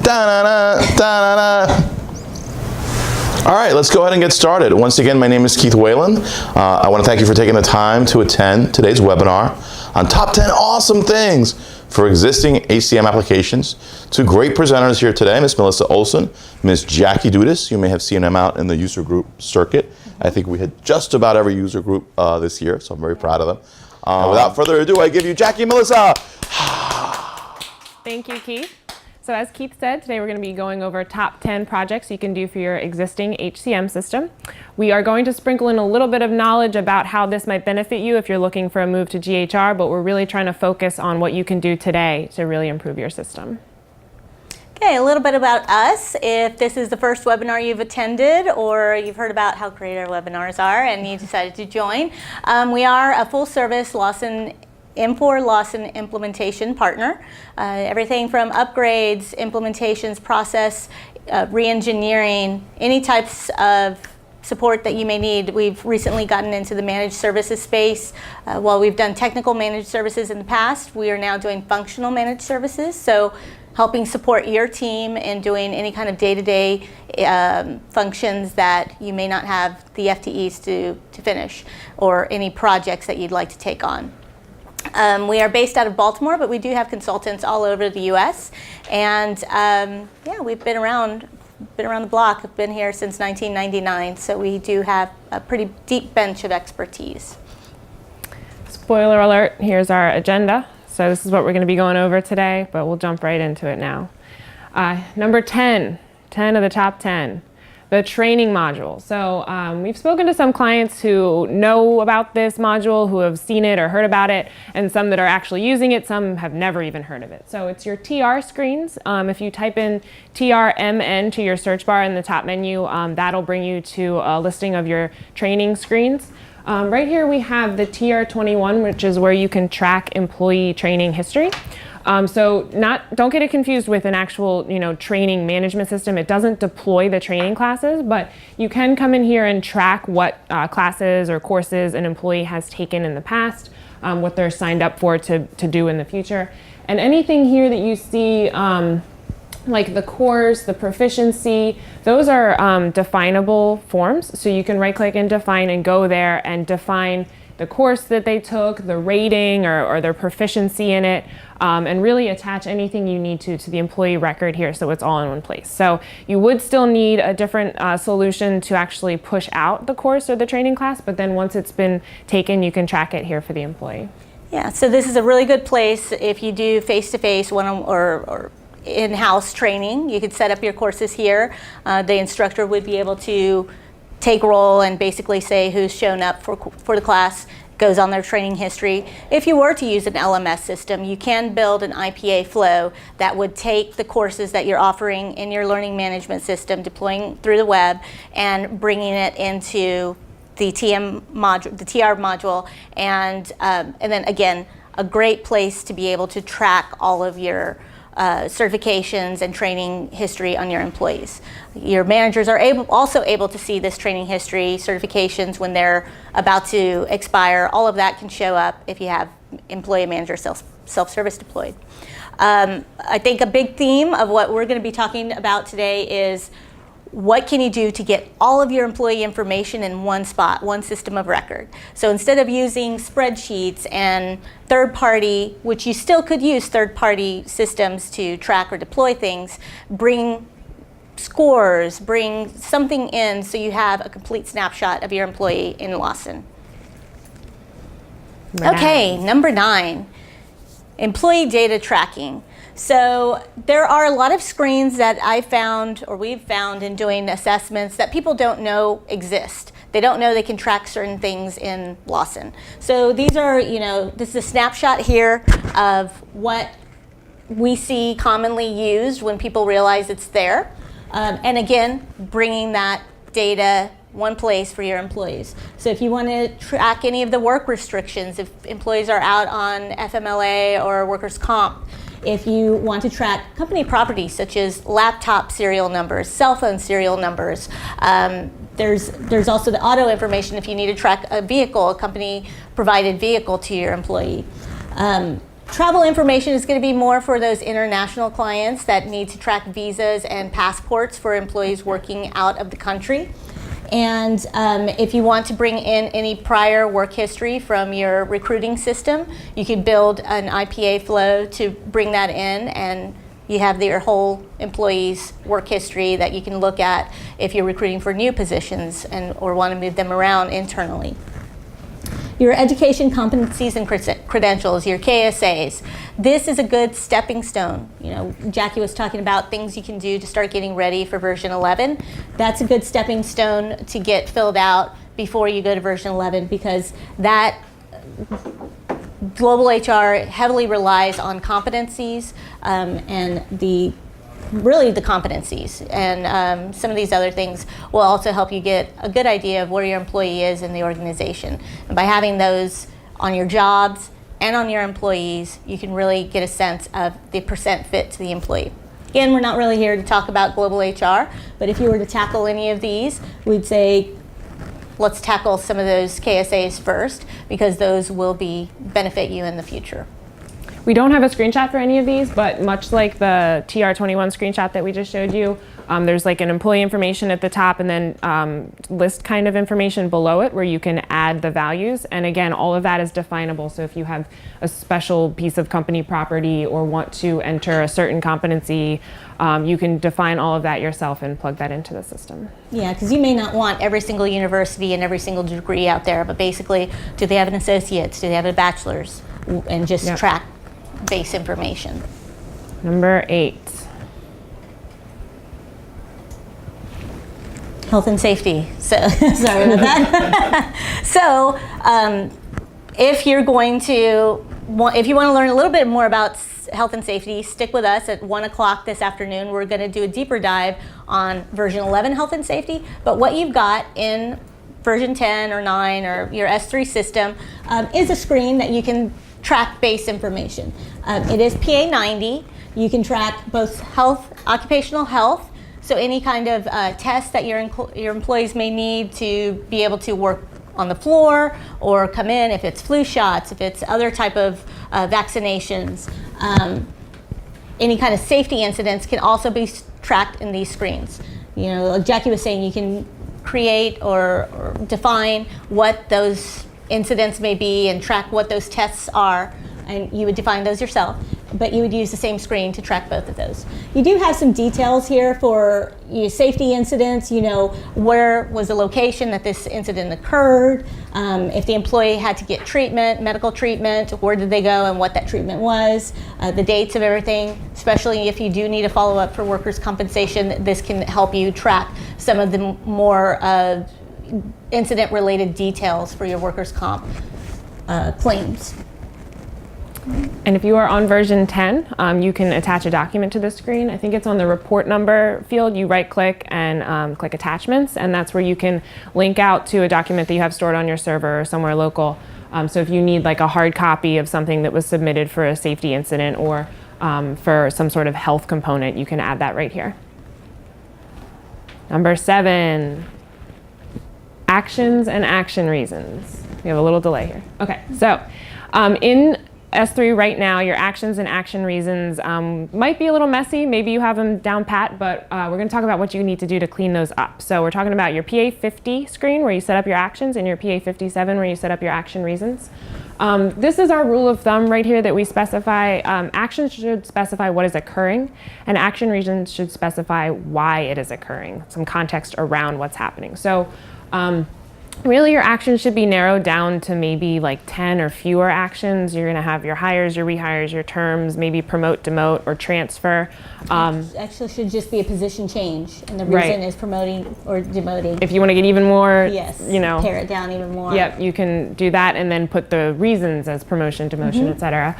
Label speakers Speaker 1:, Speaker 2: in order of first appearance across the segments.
Speaker 1: Da-na-na, da-na-na. All right, let's go ahead and get started. Once again, my name is Keith Whalen. I want to thank you for taking the time to attend today's webinar on top 10 awesome things for existing HCM applications. Two great presenters here today, Ms. Melissa Olson, Ms. Jackie Dudas. You may have seen them out in the user group circuit. I think we had just about every user group this year, so I'm very proud of them. Without further ado, I give you Jackie and Melissa.
Speaker 2: Thank you, Keith. So as Keith said, today we're going to be going over top 10 projects you can do for your existing HCM system. We are going to sprinkle in a little bit of knowledge about how this might benefit you if you're looking for a move to GHR, but we're really trying to focus on what you can do today to really improve your system.
Speaker 3: Okay, a little bit about us. If this is the first webinar you've attended or you've heard about how great our webinars are and you decided to join, we are a full-service M4 Lawson implementation partner. Everything from upgrades, implementations, process, re-engineering, any types of support that you may need. We've recently gotten into the managed services space. While we've done technical managed services in the past, we are now doing functional managed services. So helping support your team in doing any kind of day-to-day functions that you may not have the FTEs to finish, or any projects that you'd like to take on. We are based out of Baltimore, but we do have consultants all over the U.S. And yeah, we've been around the block. I've been here since 1999, so we do have a pretty deep bench of expertise.
Speaker 2: Spoiler alert, here's our agenda. So this is what we're going to be going over today, but we'll jump right into it now. Number 10 of the top 10. The training module. So we've spoken to some clients who know about this module, who have seen it or heard about it, and some that are actually using it. Some have never even heard of it. So it's your TR screens. If you type in TRMN to your search bar in the top menu, that'll bring you to a listing of your training screens. Right here we have the TR21, which is where you can track employee training history. So don't get it confused with an actual, training management system. It doesn't deploy the training classes, but you can come in here and track what classes or courses an employee has taken in the past, what they're signed up for to do in the future. And anything here that you see, like the course, the proficiency, those are definable forms. So you can right-click and define and go there and define the course that they took, the rating or their proficiency in it, and really attach anything you need to the employee record here so it's all in one place. So you would still need a different solution to actually push out the course or the training class, but then once it's been taken, you can track it here for the employee.
Speaker 3: Yeah, so this is a really good place if you do face-to-face or in-house training. You could set up your courses here. The instructor would be able to take roll and basically say who's shown up for the class, goes on their training history. If you were to use an LMS system, you can build an IPA flow that would take the courses that you're offering in your learning management system, deploying through the web, and bringing it into the TR module, and then again, a great place to be able to track all of your certifications and training history on your employees. Your managers are also able to see this training history, certifications when they're about to expire. All of that can show up if you have employee manager self-service deployed. I think a big theme of what we're going to be talking about today is what can you do to get all of your employee information in one spot, one system of record. So instead of using spreadsheets and third-party, which you still could use third-party systems to track or deploy things, bring scores, bring something in so you have a complete snapshot of your employee in Lawson. Okay, number 9, employee data tracking. So there are a lot of screens that I found, or we've found in doing assessments, that people don't know exist. They don't know they can track certain things in Lawson. So these are, this is a snapshot here of what we see commonly used when people realize it's there. And again, bringing that data one place for your employees. So if you want to track any of the work restrictions, if employees are out on FMLA or workers' comp, if you want to track company property such as laptop serial numbers, cell phone serial numbers, there's also the auto information if you need to track a vehicle, a company provided vehicle to your employee. Travel information is going to be more for those international clients that need to track visas and passports for employees working out of the country. And if you want to bring in any prior work history from your recruiting system, you can build an IPA flow to bring that in, and you have your whole employees' work history that you can look at if you're recruiting for new positions or want to move them around internally. Your education competencies and credentials, your KSAs. This is a good stepping stone. You know, Jackie was talking about things you can do to start getting ready for version 11. That's a good stepping stone to get filled out before you go to version 11, because that global HR heavily relies on competencies and the competencies, and some of these other things will also help you get a good idea of where your employee is in the organization. And by having those on your jobs and on your employees, you can really get a sense of the percent fit to the employee. Again, we're not really here to talk about global HR, but if you were to tackle any of these, we'd say let's tackle some of those KSAs first, because those will benefit you in the future.
Speaker 2: We don't have a screenshot for any of these, but much like the TR21 screenshot that we just showed you, there's like an employee information at the top and then list kind of information below it where you can add the values. And again, all of that is definable. So if you have a special piece of company property or want to enter a certain competency, you can define all of that yourself and plug that into the system.
Speaker 3: Yeah, because you may not want every single university and every single degree out there, but basically, do they have an associate's? Do they have a bachelor's? And just track base information.
Speaker 2: Number 8.
Speaker 3: Health and safety. So sorry about that. So if you want to learn a little bit more about health and safety, stick with us at 1 o'clock this afternoon. We're going to do a deeper dive on version 11 health and safety. But what you've got in version 10 or 9 or your S3 system is a screen that you can track base information. It is PA 90. You can track both occupational health, so any kind of tests that your employees may need to be able to work on the floor or come in, if it's flu shots, if it's other type of vaccinations. Any kind of safety incidents can also be tracked in these screens. You know, like Jackie was saying, you can create or define what those incidents may be and track what those tests are, and you would define those yourself, but you would use the same screen to track both of those. You do have some details here for safety incidents. You know, where was the location that this incident occurred, if the employee had to get treatment, medical treatment, where did they go and what that treatment was, the dates of everything, especially if you do need a follow-up for workers' compensation. This can help you track some of the more incident-related details for your workers' comp claims.
Speaker 2: And if you are on version 10, you can attach a document to the screen. I think it's on the report number field. You right-click and click attachments, and that's where you can link out to a document that you have stored on your server or somewhere local. So if you need like a hard copy of something that was submitted for a safety incident or for some sort of health component, you can add that right here. Number 7. Actions and action reasons. We have a little delay here. Okay, so in S3 right now, your actions and action reasons might be a little messy. Maybe you have them down pat, but we're going to talk about what you need to do to clean those up. So we're talking about your PA 50 screen where you set up your actions and your PA 57 where you set up your action reasons. This is our rule of thumb right here that we specify. Actions should specify what is occurring, and action reasons should specify why it is occurring, some context around what's happening. So really your actions should be narrowed down to maybe like 10 or fewer actions. You're going to have your hires, your rehires, your terms, maybe promote, demote, or transfer.
Speaker 3: Actually should just be a position change, and the reason is promoting or demoting.
Speaker 2: If you want to get even more,
Speaker 3: pare it down even more.
Speaker 2: Yep, you can do that and then put the reasons as promotion, demotion, etc.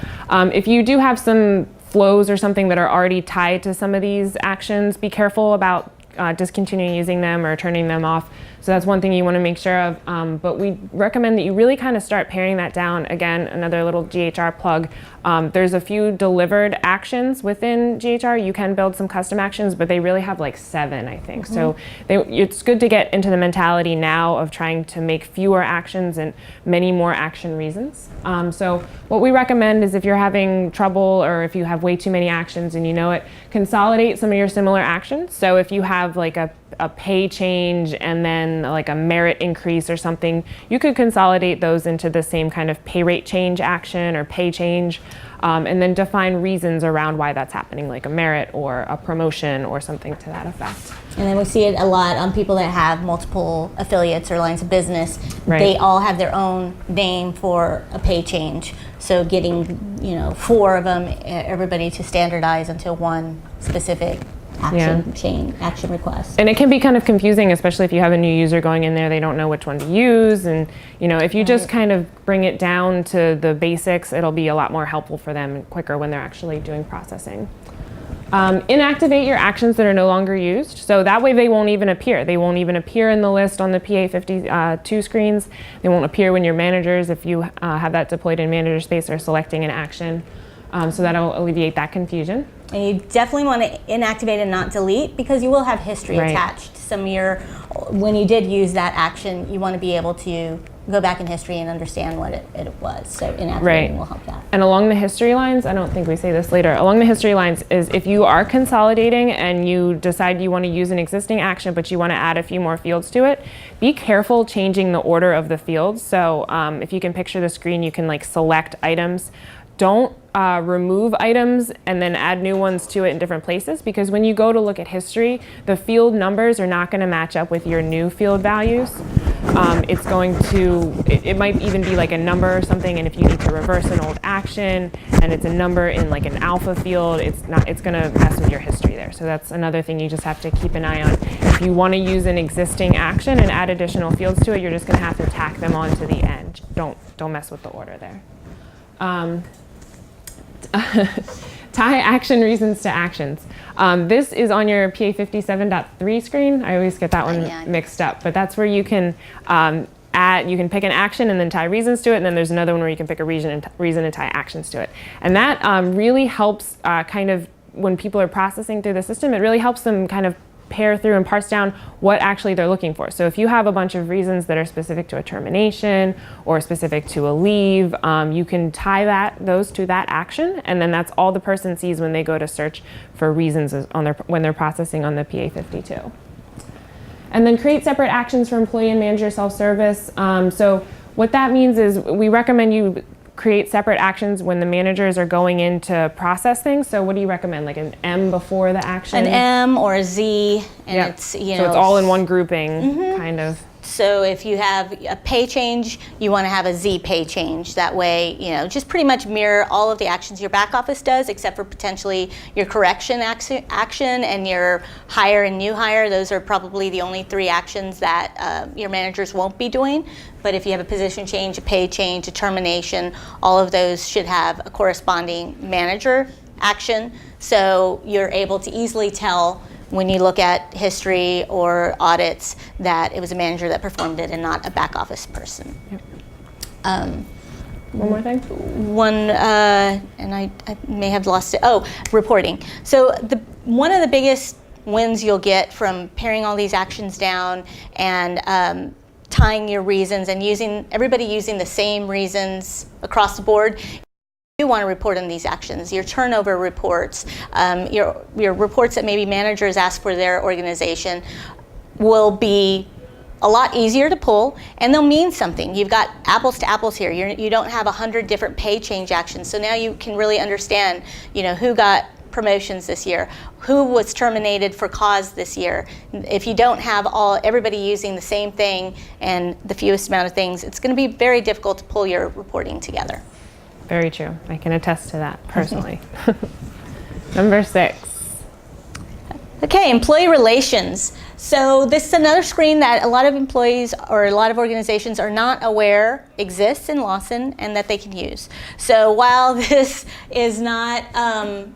Speaker 2: If you do have some flows or something that are already tied to some of these actions, be careful about discontinuing using them or turning them off. So that's one thing you want to make sure of. But we recommend that you really kind of start paring that down. Again, another little GHR plug. There's a few delivered actions within GHR. You can build some custom actions, but they really have like 7, I think. So it's good to get into the mentality now of trying to make fewer actions and many more action reasons. So what we recommend is if you're having trouble or if you have way too many actions and you know it, consolidate some of your similar actions. So if you have like a pay change and then like a merit increase or something, you could consolidate those into the same kind of pay rate change action or pay change, and then define reasons around why that's happening, like a merit or a promotion or something to that effect.
Speaker 3: And then we see it a lot on people that have multiple affiliates or lines of business.
Speaker 2: Right.
Speaker 3: They all have their own name for a pay change. So getting 4 of them, everybody to standardize into one specific action request.
Speaker 2: And it can be kind of confusing, especially if you have a new user going in there, they don't know which one to use. And if you just kind of bring it down to the basics, it'll be a lot more helpful for them and quicker when they're actually doing processing. Inactivate your actions that are no longer used. So that way they won't even appear. They won't even appear in the list on the PA52 screens. They won't appear when your managers, if you have that deployed in manager space, are selecting an action. So that'll alleviate that confusion.
Speaker 3: And you definitely want to inactivate and not delete, because you will have history attached. When you did use that action, you want to be able to go back in history and understand what it was. So inactivating will help that.
Speaker 2: And along the history lines, I don't think we say this later, along the history lines is if you are consolidating and you decide you want to use an existing action but you want to add a few more fields to it, be careful changing the order of the fields. So if you can picture the screen, you can like select items. Don't remove items and then add new ones to it in different places, because when you go to look at history, the field numbers are not going to match up with your new field values. It might even be like a number or something, and if you need to reverse an old action and it's a number in like an alpha field, it's going to mess with your history there. So that's another thing you just have to keep an eye on. If you want to use an existing action and add additional fields to it, you're just going to have to tack them on to the end. Don't mess with the order there. Tie action reasons to actions. This is on your PA57.3 screen. I always get that one mixed up, but that's where you can you can pick an action and then tie reasons to it, and then there's another one where you can pick a reason and tie actions to it. And that really helps kind of when people are processing through the system, it really helps them kind of pare through and parse down what actually they're looking for. So if you have a bunch of reasons that are specific to a termination or specific to a leave, you can tie those to that action, and then that's all the person sees when they go to search for reasons when they're processing on the PA52. And then create separate actions for employee and manager self-service. So what that means is we recommend you create separate actions when the managers are going in to process things. So what do you recommend, like an M before the action?
Speaker 3: An M or a Z, and it's
Speaker 2: so it's all in one grouping, kind of.
Speaker 3: So if you have a pay change, you want to have a Z pay change. That way, just pretty much mirror all of the actions your back office does, except for potentially your correction action and your hire and new hire. Those are probably the only 3 actions that your managers won't be doing. But if you have a position change, a pay change, a termination, all of those should have a corresponding manager action. So you're able to easily tell when you look at history or audits that it was a manager that performed it and not a back office person.
Speaker 2: Yep. One more thing?
Speaker 3: And I may have lost it. Oh, reporting. So one of the biggest wins you'll get from paring all these actions down and tying your reasons and everybody using the same reasons across the board. You want to report on these actions, your turnover reports, your reports that maybe managers ask for their organization will be a lot easier to pull, and they'll mean something. You've got apples to apples here. You don't have 100 different pay change actions, so now you can really understand, who got promotions this year, who was terminated for cause this year. If you don't have everybody using the same thing and the fewest amount of things, it's going to be very difficult to pull your reporting together.
Speaker 2: Very true. I can attest to that personally. Number 6.
Speaker 3: Okay, employee relations. So this is another screen that a lot of employees or a lot of organizations are not aware exists in Lawson and that they can use. So while this is not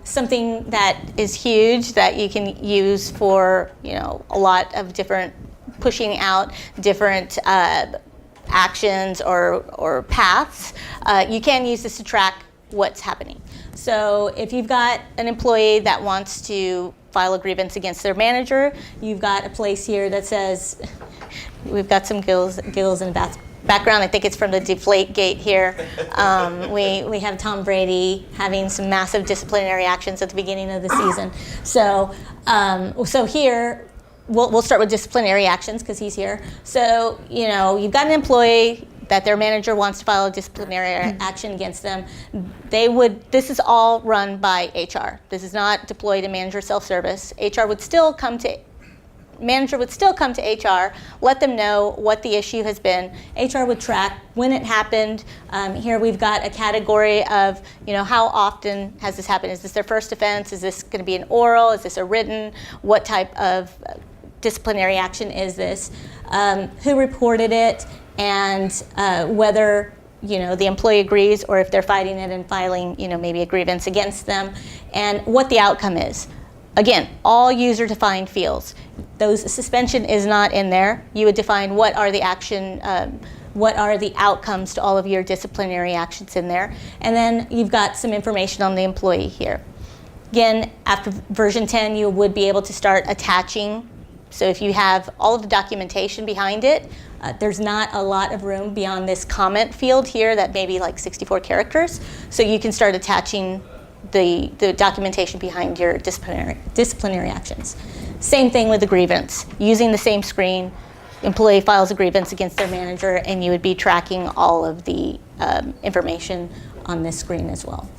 Speaker 3: something that is huge that you can use for a lot of different pushing out different actions or paths, you can use this to track what's happening. So if you've got an employee that wants to file a grievance against their manager, you've got a place here that says, we've got some gills in the background. I think it's from the Deflate Gate here. We have Tom Brady having some massive disciplinary actions at the beginning of the season. So here, we'll start with disciplinary actions because he's here. So, you've got an employee that their manager wants to file a disciplinary action against them. This is all run by HR. This is not deployed in manager self-service. Manager would still come to HR, let them know what the issue has been. HR would track when it happened. Here we've got a category of, how often has this happened? Is this their first offense? Is this going to be an oral? Is this a written? What type of disciplinary action is this? Who reported it? And whether the employee agrees, or if they're fighting it and filing maybe a grievance against them, and what the outcome is. Again, all user-defined fields. Suspension is not in there. You would define what are the outcomes to all of your disciplinary actions in there, and then you've got some information on the employee here. Again, after version 10, you would be able to start attaching. So if you have all of the documentation behind it, there's not a lot of room beyond this comment field here that may be like 64 characters. So you can start attaching the documentation behind your disciplinary actions. Same thing with the grievance. Using the same screen, employee files a grievance against their manager, and you would be tracking all of the information on this screen as well.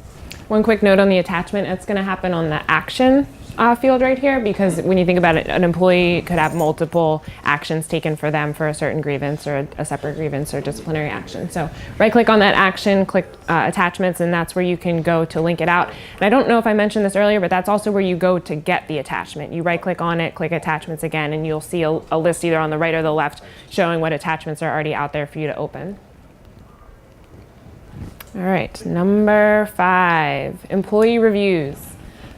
Speaker 2: One quick note on the attachment, it's going to happen on the action field right here, because when you think about it, an employee could have multiple actions taken for them for a certain grievance or a separate grievance or disciplinary action. So right click on that action, click attachments, and that's where you can go to link it out. And I don't know if I mentioned this earlier, but that's also where you go to get the attachment. You right click on it, click attachments again, and you'll see a list either on the right or the left showing what attachments are already out there for you to open. All right, number 5, employee reviews.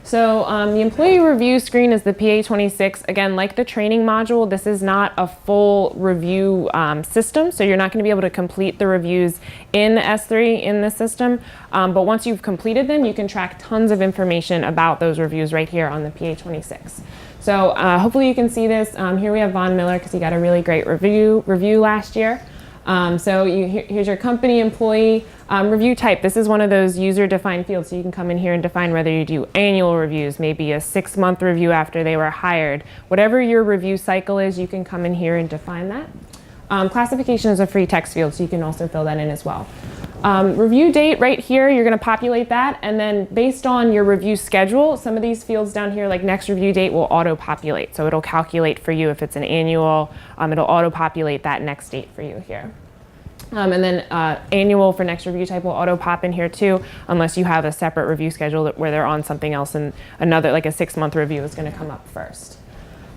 Speaker 2: So the employee review screen is the PA26. Again, like the training module, this is not a full review system, so you're not going to be able to complete the reviews in S3 in the system. But once you've completed them, you can track tons of information about those reviews right here on the PA26. So hopefully you can see this. Here we have Von Miller because he got a really great review last year. Here's your company employee review type. This is one of those user-defined fields, so you can come in here and define whether you do annual reviews, maybe a 6-month review after they were hired. Whatever your review cycle is, you can come in here and define that. Classification is a free text field, so you can also fill that in as well. Review date right here, you're going to populate that, and then based on your review schedule, some of these fields down here, like next review date, will auto-populate. So it'll calculate for you if it's an annual, it'll auto-populate that next date for you here. And then annual for next review type will auto-pop in here too, unless you have a separate review schedule where they're on something else and another, like a 6-month review is going to come up first.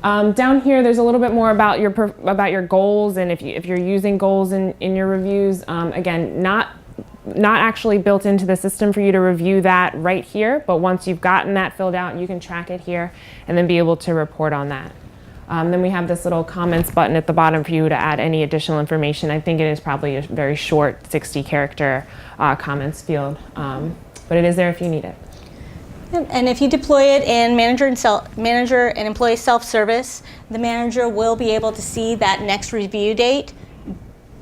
Speaker 2: Down here, there's a little bit more about your goals, and if you're using goals in your reviews. Again, not actually built into the system for you to review that right here, but once you've gotten that filled out, you can track it here and then be able to report on that. Then we have this little comments button at the bottom for you to add any additional information. I think it is probably a very short 60-character comments field, but it is there if you need it.
Speaker 3: And if you deploy it in manager and employee self-service, the manager will be able to see that next review date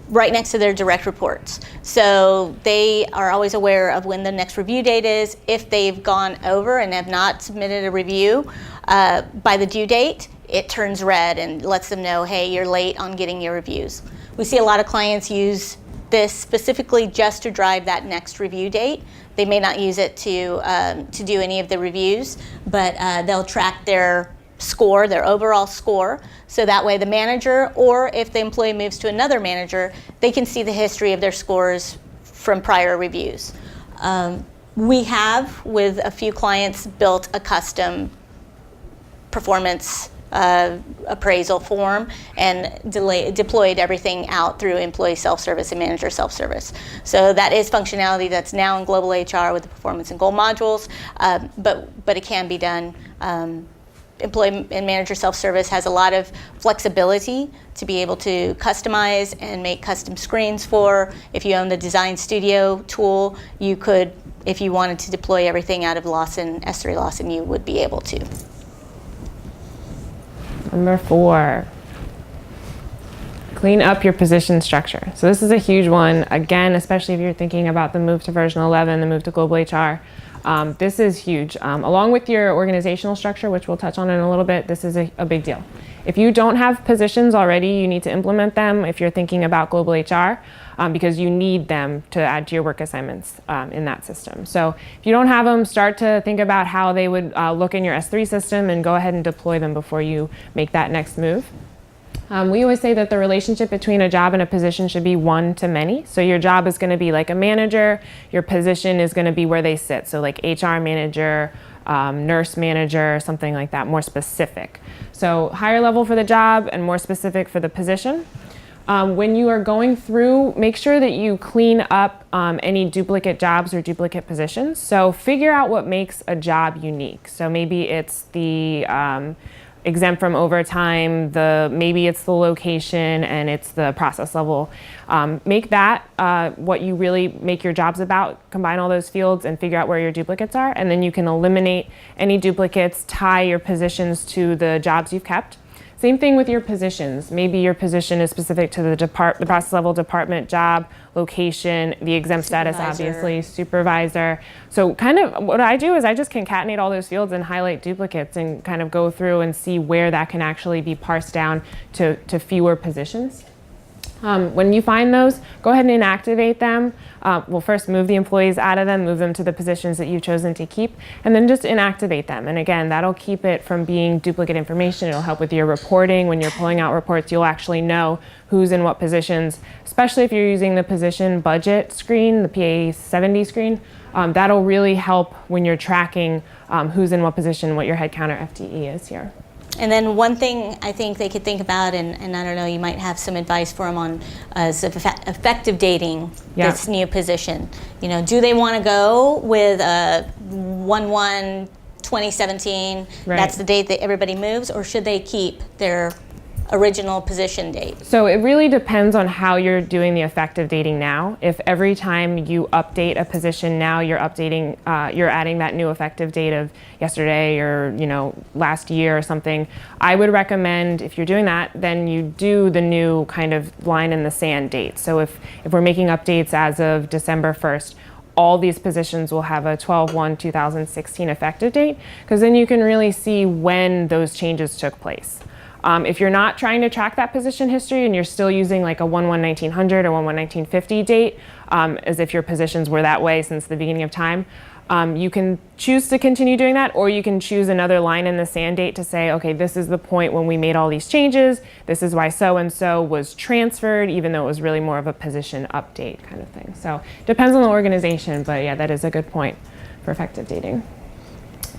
Speaker 3: right next to their direct reports. So they are always aware of when the next review date is. If they've gone over and have not submitted a review by the due date, it turns red and lets them know, hey, you're late on getting your reviews. We see a lot of clients use this specifically just to drive that next review date. They may not use it to do any of the reviews, but they'll track their score, their overall score, so that way the manager, or if the employee moves to another manager, they can see the history of their scores from prior reviews. We have, with a few clients, built a custom performance appraisal form and deployed everything out through employee self-service and manager self-service. So that is functionality that's now in Global HR with the performance and goal modules, but it can be done Employee and Manager Self-Service has a lot of flexibility to be able to customize and make custom screens for. If you own the Design Studio tool, you could, if you wanted to deploy everything out of Lawson, S3 Lawson, you would be able to.
Speaker 2: Number 4, clean up your position structure. So this is a huge one, again, especially if you're thinking about the move to version 11, the move to global HR. This is huge. Along with your organizational structure, which we'll touch on in a little bit, this is a big deal. If you don't have positions already, you need to implement them if you're thinking about global HR, because you need them to add to your work assignments in that system. So if you don't have them, start to think about how they would look in your S3 system and go ahead and deploy them before you make that next move. We always say that the relationship between a job and a position should be one to many. So your job is going to be like a manager, your position is going to be where they sit. So like HR manager, nurse manager, something like that, more specific. So higher level for the job and more specific for the position. When you are going through, make sure that you clean up any duplicate jobs or duplicate positions. So figure out what makes a job unique. So maybe it's the exempt from overtime, maybe it's the location and it's the process level. Make that what you really make your jobs about, combine all those fields and figure out where your duplicates are, and then you can eliminate any duplicates, tie your positions to the jobs you've kept. Same thing with your positions. Maybe your position is specific to the process level department job, location, the exempt status, obviously, supervisor. So kind of what I do is I just concatenate all those fields and highlight duplicates and kind of go through and see where that can actually be parsed down to fewer positions. When you find those, go ahead and inactivate them. Well, first move the employees out of them, move them to the positions that you've chosen to keep, and then just inactivate them. And again, that'll keep it from being duplicate information. It'll help with your reporting. When you're pulling out reports, you'll actually know who's in what positions, especially if you're using the position budget screen, the PA70 screen. That'll really help when you're tracking who's in what position, what your headcount or FTE is here.
Speaker 3: And then one thing I think they could think about, and I don't know, you might have some advice for them on is effective dating this new position. You know, do they want to go with a 1/1/2017?
Speaker 2: Right.
Speaker 3: That's the date that everybody moves, or should they keep their original position date?
Speaker 2: So it really depends on how you're doing the effective dating now. If every time you update a position now, you're adding that new effective date of yesterday or last year or something, I would recommend if you're doing that, then you do the new kind of line in the sand date. So if we're making updates as of December 1st, all these positions will have a 12/1/2016 effective date, because then you can really see when those changes took place. If you're not trying to track that position history and you're still using like a 1/1/1900 or 1/1/1950 date, as if your positions were that way since the beginning of time, you can choose to continue doing that, or you can choose another line in the sand date to say, okay, this is the point when we made all these changes. This is why so-and-so was transferred, even though it was really more of a position update kind of thing. So depends on the organization, but yeah, that is a good point for effective dating.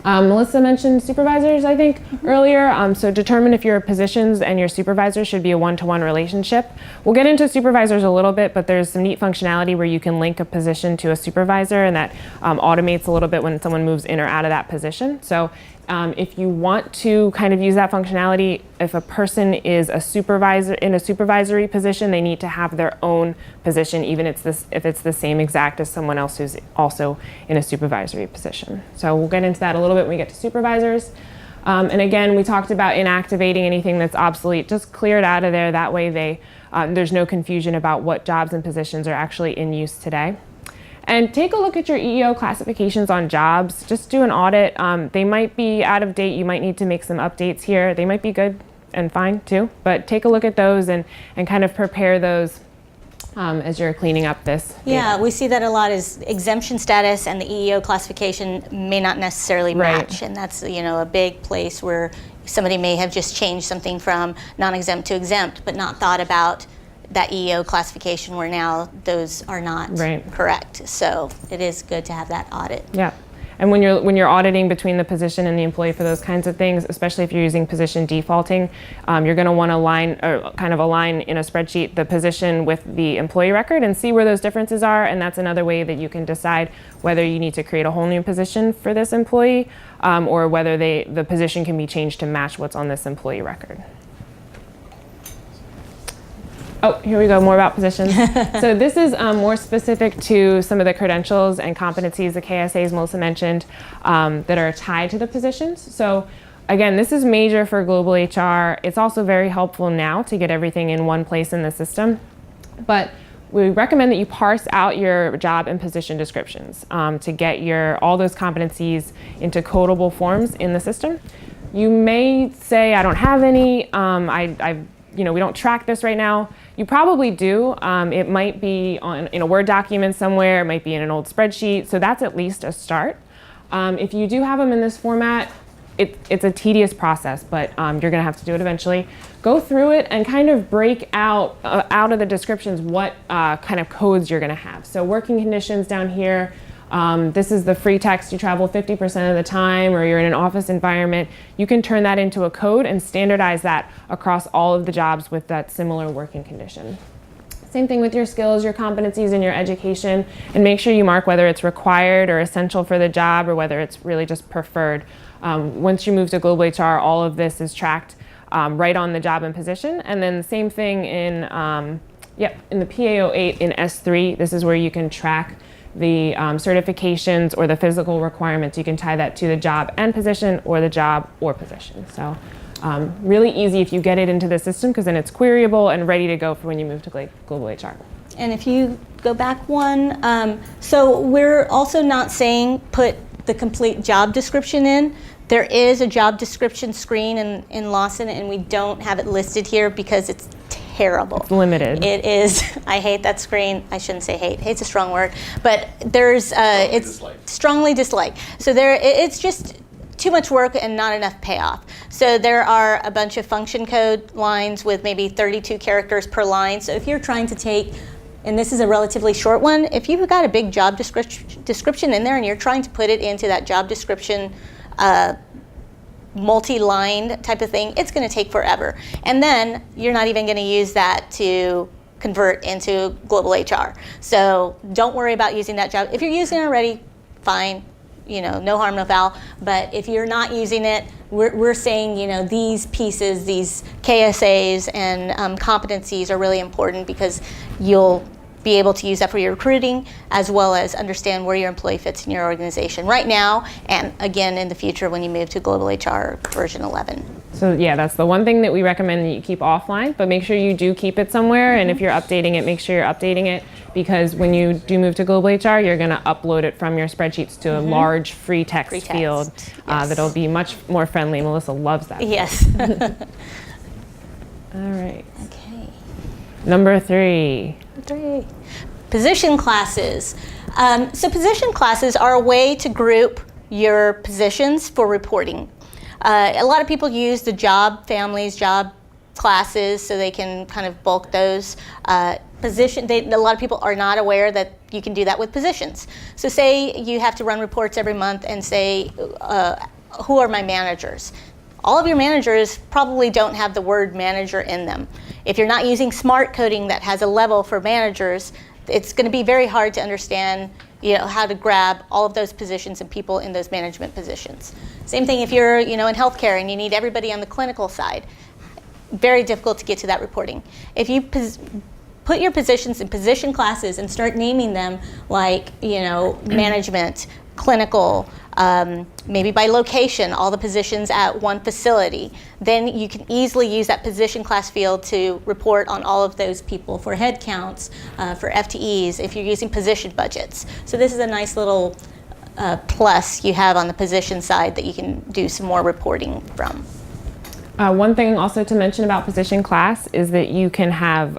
Speaker 2: Melissa mentioned supervisors, I think, earlier. So determine if your positions and your supervisors should be a one-to-one relationship. We'll get into supervisors a little bit, but there's some neat functionality where you can link a position to a supervisor, and that automates a little bit when someone moves in or out of that position. So if you want to kind of use that functionality, if a person is a supervisor in a supervisory position, they need to have their own position, even if it's the same exact as someone else who's also in a supervisory position. So we'll get into that a little bit when we get to supervisors. And again, we talked about inactivating anything that's obsolete. Just clear it out of there. That way there's no confusion about what jobs and positions are actually in use today. And take a look at your EEO classifications on jobs. Just do an audit. They might be out of date. You might need to make some updates here. They might be good and fine too, but take a look at those and kind of prepare those as you're cleaning up this.
Speaker 3: Yeah, we see that a lot is exemption status and the EEO classification may not necessarily match. And that's a big place where somebody may have just changed something from non-exempt to exempt, but not thought about that EEO classification where now those are not correct. So it is good to have that audit.
Speaker 2: Yeah. And when you're auditing between the position and the employee for those kinds of things, especially if you're using position defaulting, you're going to want to align in a spreadsheet the position with the employee record and see where those differences are. And that's another way that you can decide whether you need to create a whole new position for this employee, or whether the position can be changed to match what's on this employee record. Oh, here we go, more about positions. So this is more specific to some of the credentials and competencies, the KSAs Melissa mentioned, that are tied to the positions. So again, this is major for global HR. It's also very helpful now to get everything in one place in the system. But we recommend that you parse out your job and position descriptions to get all those competencies into codable forms in the system. You may say, I don't have any, we don't track this right now. You probably do. It might be in a Word document somewhere. It might be in an old spreadsheet. So that's at least a start. If you do have them in this format, it's a tedious process, but you're going to have to do it eventually. Go through it and kind of break out of the descriptions what kind of codes you're going to have. So working conditions down here. This is the free text. You travel 50% of the time, or you're in an office environment. You can turn that into a code and standardize that across all of the jobs with that similar working condition. Same thing with your skills, your competencies, and your education, and make sure you mark whether it's required or essential for the job or whether it's really just preferred. Once you move to Global HR, all of this is tracked right on the job and position. And then the same thing in the PA08 in S3. This is where you can track the certifications or the physical requirements. You can tie that to the job and position, or the job or position. So really easy if you get it into the system, because then it's queryable and ready to go for when you move to Global HR.
Speaker 3: And if you go back one, so we're also not saying put the complete job description in. There is a job description screen in Lawson, and we don't have it listed here because it's terrible.
Speaker 2: It's limited.
Speaker 3: It is. I hate that screen. I shouldn't say hate. Hate's a strong word, but there's it's strongly disliked. So it's just too much work and not enough payoff. So there are a bunch of function code lines with maybe 32 characters per line. So if you're trying to take, and this is a relatively short one, if you've got a big job description in there and you're trying to put it into that job description multi-line type of thing, it's going to take forever. And then you're not even going to use that to convert into Global HR. So don't worry about using that job. If you're using it already, fine, no harm, no foul. But if you're not using it, we're saying, these pieces, these KSAs and competencies are really important, because you'll be able to use that for your recruiting, as well as understand where your employee fits in your organization right now, and again in the future when you move to Global HR version 11.
Speaker 2: So yeah, that's the one thing that we recommend that you keep offline, but make sure you do keep it somewhere. And if you're updating it, make sure you're updating it, because when you do move to Global HR, you're going to upload it from your spreadsheets to a large free text field.
Speaker 3: Yes.
Speaker 2: That'll be much more friendly. Melissa loves that.
Speaker 3: Yes.
Speaker 2: All right.
Speaker 3: Okay.
Speaker 2: Number 3.
Speaker 3: Position classes. So position classes are a way to group your positions for reporting. A lot of people use the job families, job classes, so they can kind of bulk those. A lot of people are not aware that you can do that with positions. So say you have to run reports every month and say, who are my managers? All of your managers probably don't have the word manager in them. If you're not using smart coding that has a level for managers, it's going to be very hard to understand how to grab all of those positions and people in those management positions. Same thing if you're in healthcare and you need everybody on the clinical side. Very difficult to get to that reporting. If you put your positions in position classes and start naming them like management, clinical, maybe by location, all the positions at one facility, then you can easily use that position class field to report on all of those people for head counts, for FTEs, if you're using position budgets. So this is a nice little plus you have on the position side that you can do some more reporting from.
Speaker 2: One thing also to mention about position class is that you can have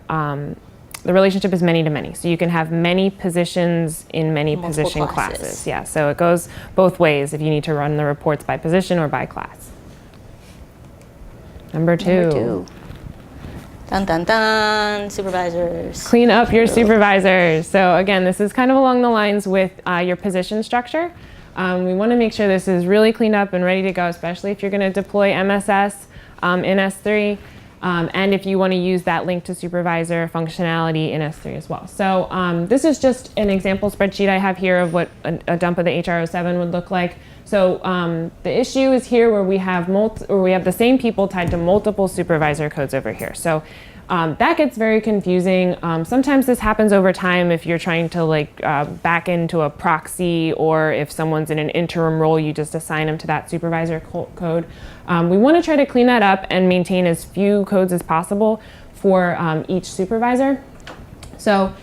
Speaker 2: the relationship is many to many. So you can have many positions in many
Speaker 3: Multiple
Speaker 2: position
Speaker 3: classes.
Speaker 2: classes. Yeah, so it goes both ways if you need to run the reports by position or by class. Number 2.
Speaker 3: Dun, dun, dun, supervisors.
Speaker 2: Clean up your supervisors. So again, this is kind of along the lines with your position structure. We want to make sure this is really cleaned up and ready to go, especially if you're going to deploy MSS in S3, and if you want to use that link to supervisor functionality in S3 as well. So this is just an example spreadsheet I have here of what a dump of the HRO7 would look like. So the issue is here where we have the same people tied to multiple supervisor codes over here. So that gets very confusing. Sometimes this happens over time if you're trying to back into a proxy, or if someone's in an interim role, you just assign them to that supervisor code. We want to try to clean that up and maintain as few codes as possible for each supervisor. So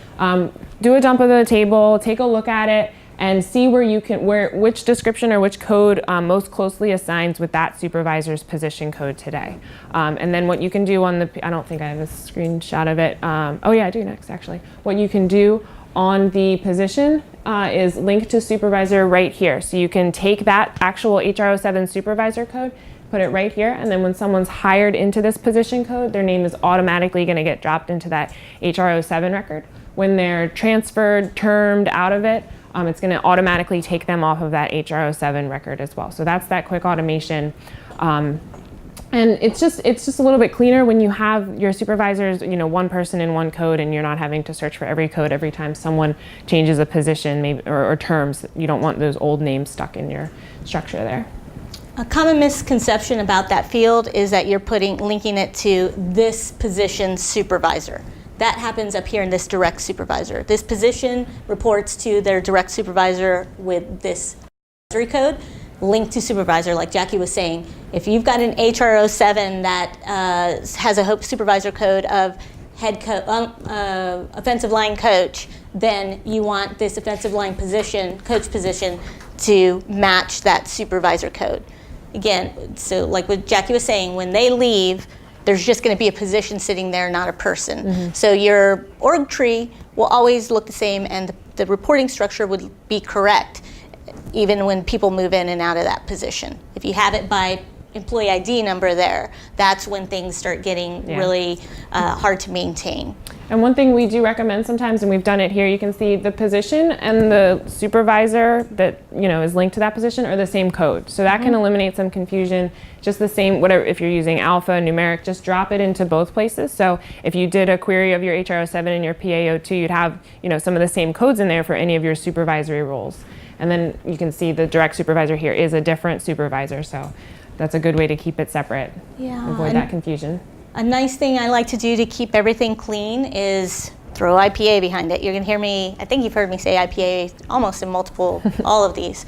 Speaker 2: do a dump of the table, take a look at it, and see which description or which code most closely assigns with that supervisor's position code today. And then what you can do on I don't think I have a screenshot of it. Oh yeah, I do next actually. What you can do on the position is link to supervisor right here. So you can take that actual HRO7 supervisor code, put it right here, and then when someone's hired into this position code, their name is automatically going to get dropped into that HRO7 record. When they're transferred, termed out of it, it's going to automatically take them off of that HRO7 record as well. So that's that quick automation. And it's just a little bit cleaner when you have your supervisors, one person in one code, and you're not having to search for every code every time someone changes a position, maybe or terms. You don't want those old names stuck in your structure there.
Speaker 3: A common misconception about that field is that you're linking it to this position's supervisor. That happens up here in this direct supervisor. This position reports to their direct supervisor with this supervisory code linked to supervisor, like Jackie was saying. If you've got an HRO7 that has a supervisor code of offensive line coach, then you want this offensive line coach position to match that supervisor code. Again, so like what Jackie was saying, when they leave, there's just going to be a position sitting there, not a person. Mm-hmm. So your org tree will always look the same, and the reporting structure would be correct, even when people move in and out of that position. If you have it by employee ID number there, that's when things start getting really hard to maintain.
Speaker 2: And one thing we do recommend sometimes, and we've done it here, you can see the position and the supervisor that is linked to that position are the same code. So that can eliminate some confusion. Just the same, whatever, if you're using alpha, numeric, just drop it into both places. So if you did a query of your HRO7 and your PAO2, you'd have some of the same codes in there for any of your supervisory roles. And then you can see the direct supervisor here is a different supervisor. So that's a good way to keep it separate.
Speaker 3: Yeah.
Speaker 2: Avoid that confusion.
Speaker 3: A nice thing I like to do to keep everything clean is throw IPA behind it. You're going to hear me, I think you've heard me say IPA almost in all of these.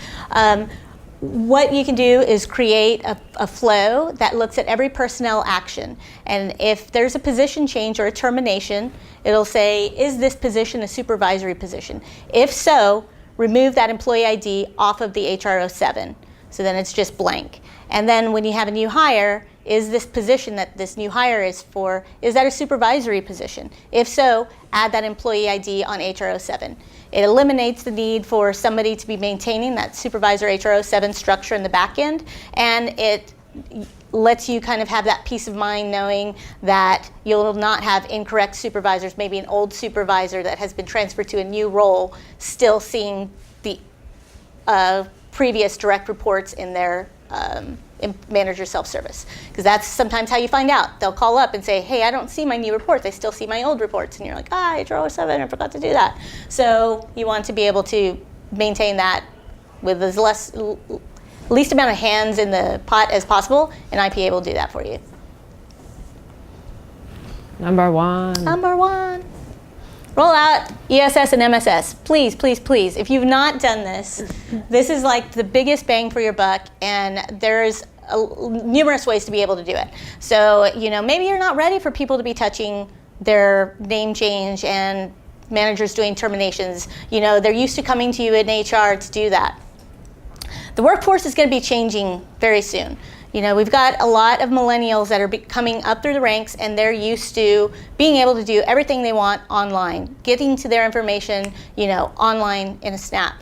Speaker 3: What you can do is create a flow that looks at every personnel action. And if there's a position change or a termination, it'll say, is this position a supervisory position? If so, remove that employee ID off of the HRO7. So then it's just blank. And then when you have a new hire, is this position that this new hire is for, is that a supervisory position? If so, add that employee ID on HRO7. It eliminates the need for somebody to be maintaining that supervisor HRO7 structure in the back end, and it lets you kind of have that peace of mind knowing that you'll not have incorrect supervisors, maybe an old supervisor that has been transferred to a new role, still seeing the previous direct reports in their manager self-service, because that's sometimes how you find out. They'll call up and say, hey, I don't see my new reports, I still see my old reports, and you're like, HRO7, I forgot to do that. So you want to be able to maintain that with as least amount of hands in the pot as possible, and IPA will do that for you.
Speaker 2: Number one.
Speaker 3: Roll out ESS and MSS. Please, please, please. If you've not done this, this is like the biggest bang for your buck, and there's numerous ways to be able to do it. So, maybe you're not ready for people to be touching their name change and managers doing terminations. They're used to coming to you in HR to do that. The workforce is going to be changing very soon. We've got a lot of millennials that are coming up through the ranks, and they're used to being able to do everything they want online, getting to their information, online in a snap.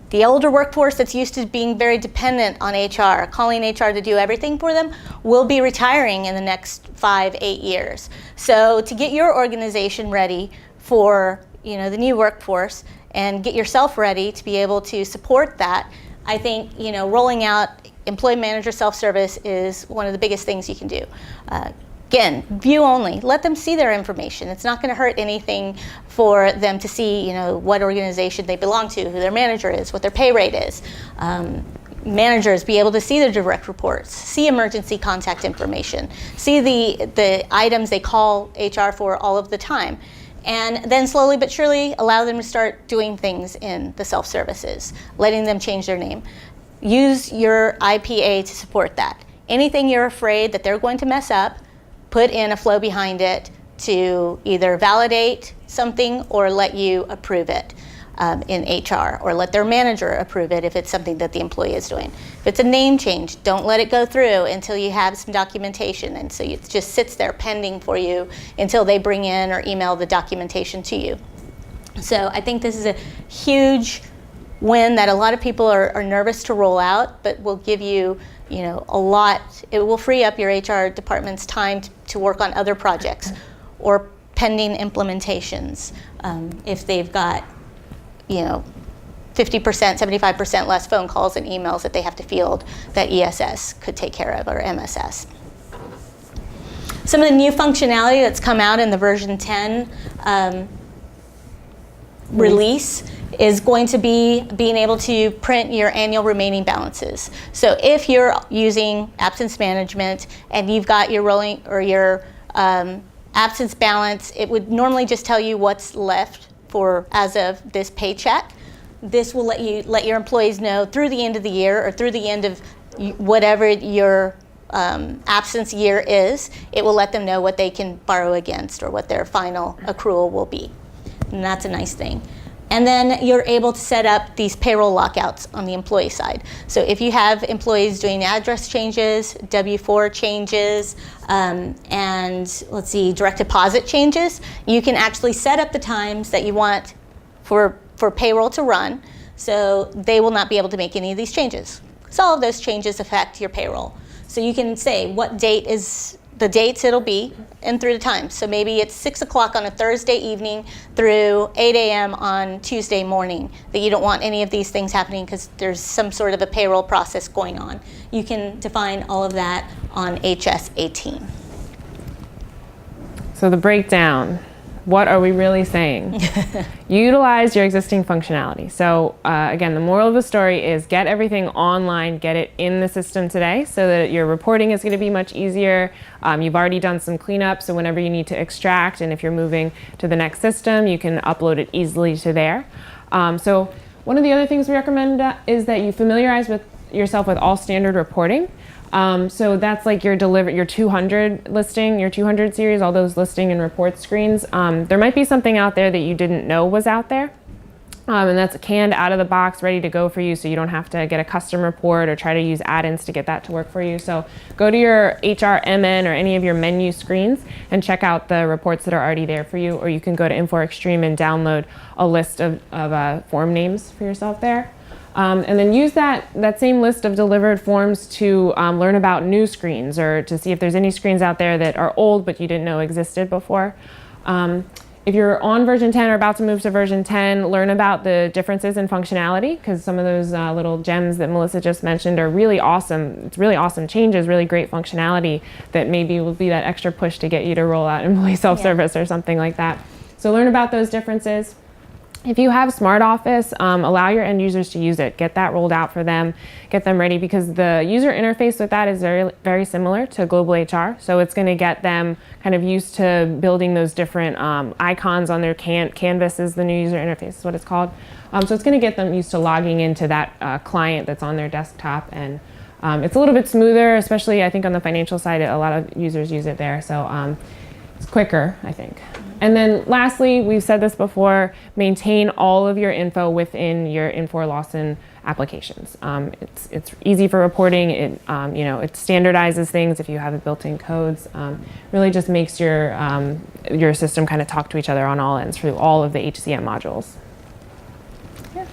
Speaker 3: The older workforce that's used to being very dependent on HR, calling HR to do everything for them, will be retiring in the next 5-8 years. So to get your organization ready for the new workforce and get yourself ready to be able to support that, I think, rolling out employee manager self-service is one of the biggest things you can do. Again, view only. Let them see their information. It's not going to hurt anything for them to see, what organization they belong to, who their manager is, what their pay rate is. Managers be able to see their direct reports, see emergency contact information, see the items they call HR for all of the time. And then slowly but surely allow them to start doing things in the self-services, letting them change their name. Use your IPA to support that. Anything you're afraid that they're going to mess up, put in a flow behind it to either validate something or let you approve it in HR, or let their manager approve it if it's something that the employee is doing. If it's a name change, don't let it go through until you have some documentation, and so it just sits there pending for you until they bring in or email the documentation to you. So I think this is a huge win that a lot of people are nervous to roll out, but will give you, a lot. It will free up your HR department's time to work on other projects or pending implementations if they've got 50%, 75% less phone calls and emails that they have to field that ESS could take care of, or MSS. Some of the new functionality that's come out in the version 10 release is going to be being able to print your annual remaining balances. So if you're using absence management and you've got your rolling or your absence balance, it would normally just tell you what's left for as of this paycheck. This will let your employees know through the end of the year or through the end of whatever your absence year is. It will let them know what they can borrow against or what their final accrual will be. And that's a nice thing. And then you're able to set up these payroll lockouts on the employee side. So if you have employees doing address changes, W-4 changes, and direct deposit changes, you can actually set up the times that you want for payroll to run, so they will not be able to make any of these changes. So all of those changes affect your payroll. So you can say what date is the dates it'll be and through the time. So maybe it's 6 o'clock on a Thursday evening through 8 a.m. on Tuesday morning, that you don't want any of these things happening because there's some sort of a payroll process going on. You can define all of that on HS 18.
Speaker 2: So the breakdown. What are we really saying? Utilize your existing functionality. So again, the moral of the story is get everything online, get it in the system today so that your reporting is going to be much easier. You've already done some cleanup, so whenever you need to extract, and if you're moving to the next system, you can upload it easily to there. So one of the other things we recommend is that you familiarize yourself with all standard reporting. So that's like your 200 listing, your 200 series, all those listing and report screens. There might be something out there that you didn't know was out there. And that's canned out of the box, ready to go for you, so you don't have to get a custom report or try to use add-ins to get that to work for you. So go to your HRMN or any of your menu screens and check out the reports that are already there for you, or you can go to Info Extreme and download a list of form names for yourself there. And then use that same list of delivered forms to learn about new screens, or to see if there's any screens out there that are old but you didn't know existed before. If you're on version 10 or about to move to version 10, learn about the differences in functionality, because some of those little gems that Melissa just mentioned are really awesome. It's really awesome changes, really great functionality that maybe will be that extra push to get you to roll out employee self-service or something like that. So learn about those differences. If you have Smart Office, allow your end users to use it. Get that rolled out for them, get them ready, because the user interface with that is very, very similar to Global HR. So it's going to get them kind of used to building those different icons on their Canvas is the new user interface, is what it's called. So it's going to get them used to logging into that client that's on their desktop. And it's a little bit smoother, especially I think on the financial side, a lot of users use it there. So it's quicker, I think. And then lastly, we've said this before, maintain all of your info within your Infor Lawson applications. It's easy for reporting. It standardizes things if you have it built-in codes. Really just makes your system kind of talk to each other on all ends through all of the HCM modules.
Speaker 3: Yeah.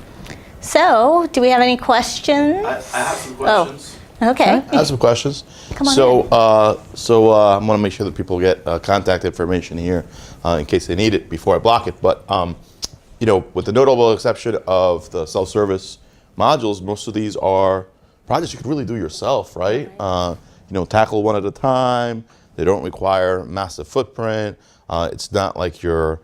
Speaker 3: So, do we have any questions?
Speaker 1: I have some questions.
Speaker 3: Oh, okay.
Speaker 1: I have some questions.
Speaker 3: Come on in.
Speaker 1: I'm going to make sure that people get contact information here in case they need it before I block it. But with the notable exception of the self-service modules, most of these are projects you could really do yourself, right? Tackle one at a time. They don't require massive footprint. It's not like you're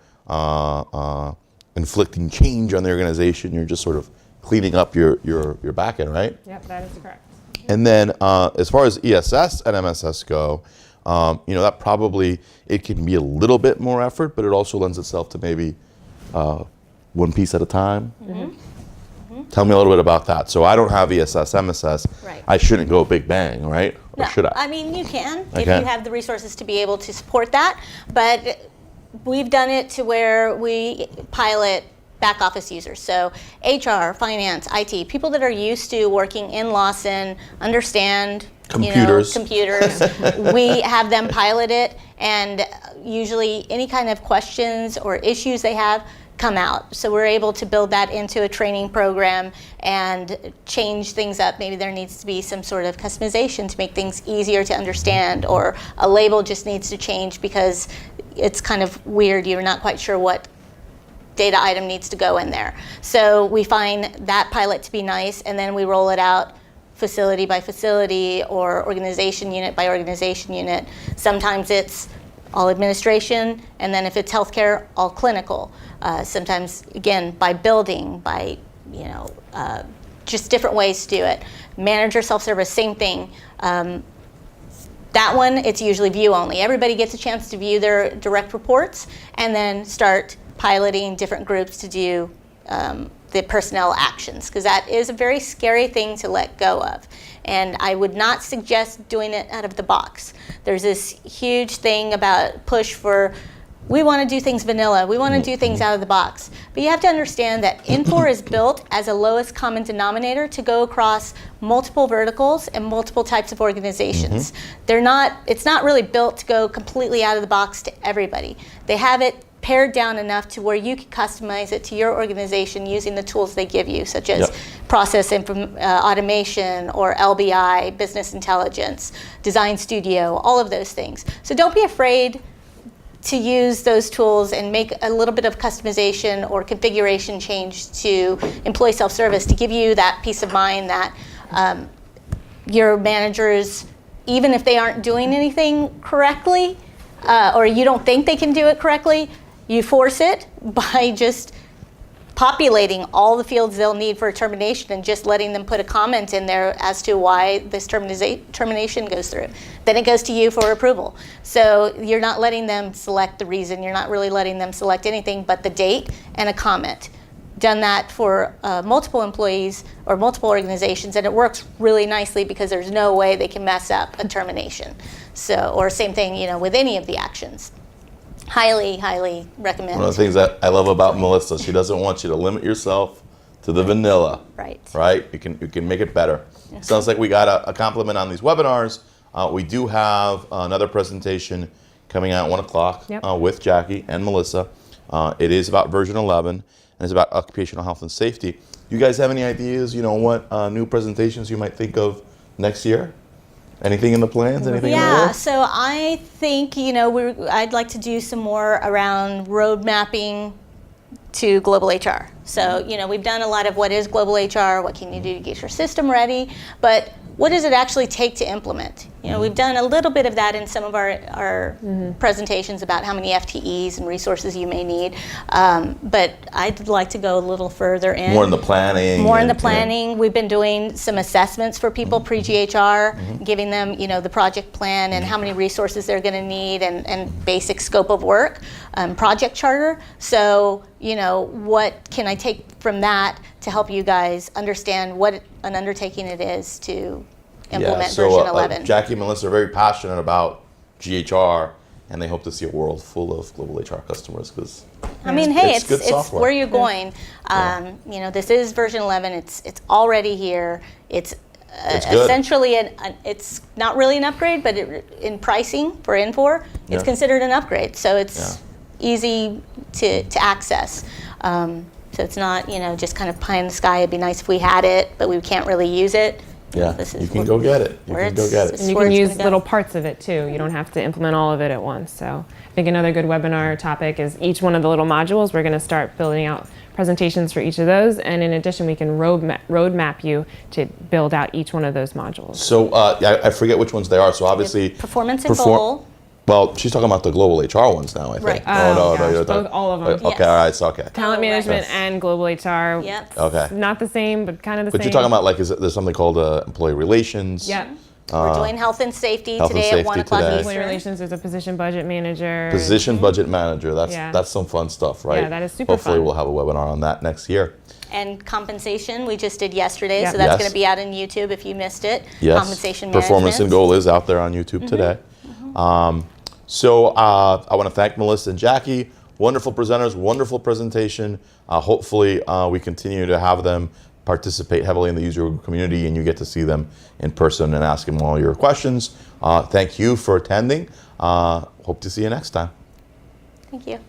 Speaker 1: inflicting change on the organization. You're just sort of cleaning up your back end, right?
Speaker 2: Yep, that is correct.
Speaker 1: And then as far as ESS and MSS go, that probably, it can be a little bit more effort, but it also lends itself to maybe one piece at a time. Tell me a little bit about that. So I don't have ESS, MSS.
Speaker 3: Right.
Speaker 1: I shouldn't go big bang, right? Or
Speaker 3: No,
Speaker 1: should I?
Speaker 3: I mean, you can if
Speaker 1: Okay.
Speaker 3: you have the resources to be able to support that. But we've done it to where we pilot back office users. So HR, finance, IT, people that are used to working in Lawson, understand
Speaker 1: Computers.
Speaker 3: computers. We have them pilot it, and usually any kind of questions or issues they have come out. So we're able to build that into a training program and change things up. Maybe there needs to be some sort of customization to make things easier to understand, or a label just needs to change because it's kind of weird. You're not quite sure what data item needs to go in there. So we find that pilot to be nice, and then we roll it out facility by facility or organization unit by organization unit. Sometimes it's all administration, and then if it's healthcare, all clinical. Sometimes, again, by building, by just different ways to do it. Manager self-service, same thing. That one, it's usually view only. Everybody gets a chance to view their direct reports, and then start piloting different groups to do the personnel actions, because that is a very scary thing to let go of. And I would not suggest doing it out of the box. There's this huge thing about push for, we want to do things vanilla, we want to do things out of the box. But you have to understand that Infor is built as a lowest common denominator to go across multiple verticals and multiple types of organizations. It's not really built to go completely out of the box to everybody. They have it pared down enough to where you can customize it to your organization using the tools they give you, such as process automation or LBI, business intelligence, design studio, all of those things. So don't be afraid to use those tools and make a little bit of customization or configuration change to employee self-service to give you that peace of mind that your managers, even if they aren't doing anything correctly, or you don't think they can do it correctly, you force it by just populating all the fields they'll need for a termination and just letting them put a comment in there as to why this termination goes through. Then it goes to you for approval. So you're not letting them select the reason. You're not really letting them select anything but the date and a comment. Done that for multiple employees or multiple organizations, and it works really nicely because there's no way they can mess up a termination. So, or same thing, with any of the actions. Highly, highly recommend.
Speaker 1: One of the things that I love about Melissa, she doesn't want you to limit yourself to the vanilla.
Speaker 3: Right.
Speaker 1: Right? You can make it better. Sounds like we got a compliment on these webinars. We do have another presentation coming out at 1 o'clock with Jackie and Melissa. It is about version 11, and it's about occupational health and safety. You guys have any ideas, what new presentations you might think of next year? Anything in the plans? Anything in the works?
Speaker 3: So I think, I'd like to do some more around road mapping to global HR. So, we've done a lot of what is global HR, what can you do to get your system ready, but what does it actually take to implement? We've done a little bit of that in some of our presentations about how many FTEs and resources you may need, but I'd like to go a little further in.
Speaker 1: More in the planning.
Speaker 3: More in the planning. We've been doing some assessments for people pre-GHR, giving them, the project plan and how many resources they're going to need and basic scope of work, project charter. So, what can I take from that to help you guys understand what an undertaking it is to implement version 11.
Speaker 1: Jackie and Melissa are very passionate about GHR, and they hope to see a world full of global HR customers because
Speaker 3: it's where you're going. This is version 11. It's already here. It's essentially it's not really an upgrade, but in pricing for Infor, it's considered an upgrade. So it's easy to access. So it's not, just kind of pie in the sky. It'd be nice if we had it, but we can't really use it.
Speaker 1: Yeah,
Speaker 3: This is
Speaker 1: you can
Speaker 3: what-
Speaker 1: go get it. You
Speaker 3: where
Speaker 1: can go
Speaker 3: it's-
Speaker 1: get
Speaker 3: it's
Speaker 1: it.
Speaker 2: And you
Speaker 3: where
Speaker 2: can
Speaker 3: it's
Speaker 2: use
Speaker 3: gonna go.
Speaker 2: little parts of it too. You don't have to implement all of it at once. So I think another good webinar topic is each one of the little modules. We're going to start building out presentations for each of those. And in addition, we can roadmap you to build out each one of those modules.
Speaker 1: So I forget which ones they are. So obviously,
Speaker 3: Performance and
Speaker 1: perform-
Speaker 3: goal.
Speaker 1: Well, she's talking about the global HR ones now, I think.
Speaker 3: Right.
Speaker 1: Oh,
Speaker 2: Oh,
Speaker 1: no,
Speaker 2: gosh,
Speaker 1: you're
Speaker 2: both-
Speaker 1: talking.
Speaker 2: all of them.
Speaker 1: Okay,
Speaker 3: Yes.
Speaker 1: all right, so okay.
Speaker 2: Talent
Speaker 3: Oh, right.
Speaker 2: management and global HR.
Speaker 3: Yep.
Speaker 1: Okay.
Speaker 2: Not the same, but kind of the
Speaker 1: But
Speaker 2: same.
Speaker 1: you're talking about like, there's something called employee relations.
Speaker 2: Yeah.
Speaker 3: We're doing health and safety
Speaker 1: health and
Speaker 3: today at 1
Speaker 1: safety
Speaker 3: o'clock
Speaker 1: today.
Speaker 2: Employee
Speaker 3: Eastern.
Speaker 2: relations, there's a position budget manager.
Speaker 1: Position budget manager.
Speaker 2: Yeah.
Speaker 1: That's some fun stuff, right?
Speaker 2: Yeah, that is super
Speaker 1: Hopefully
Speaker 2: fun.
Speaker 1: we'll have a webinar on that next year.
Speaker 3: And compensation, we just did yesterday,
Speaker 2: Yep.
Speaker 3: so that's
Speaker 1: Yes.
Speaker 3: going to be out on YouTube if you missed it.
Speaker 1: Yes.
Speaker 3: Compensation
Speaker 1: Performance and
Speaker 3: management.
Speaker 1: goal is out there on YouTube today. So I want to thank Melissa and Jackie. Wonderful presenters, wonderful presentation. Hopefully we continue to have them participate heavily in the user community and you get to see them in person and ask them all your questions. Thank you for attending. Hope to see you next time.
Speaker 3: Thank you.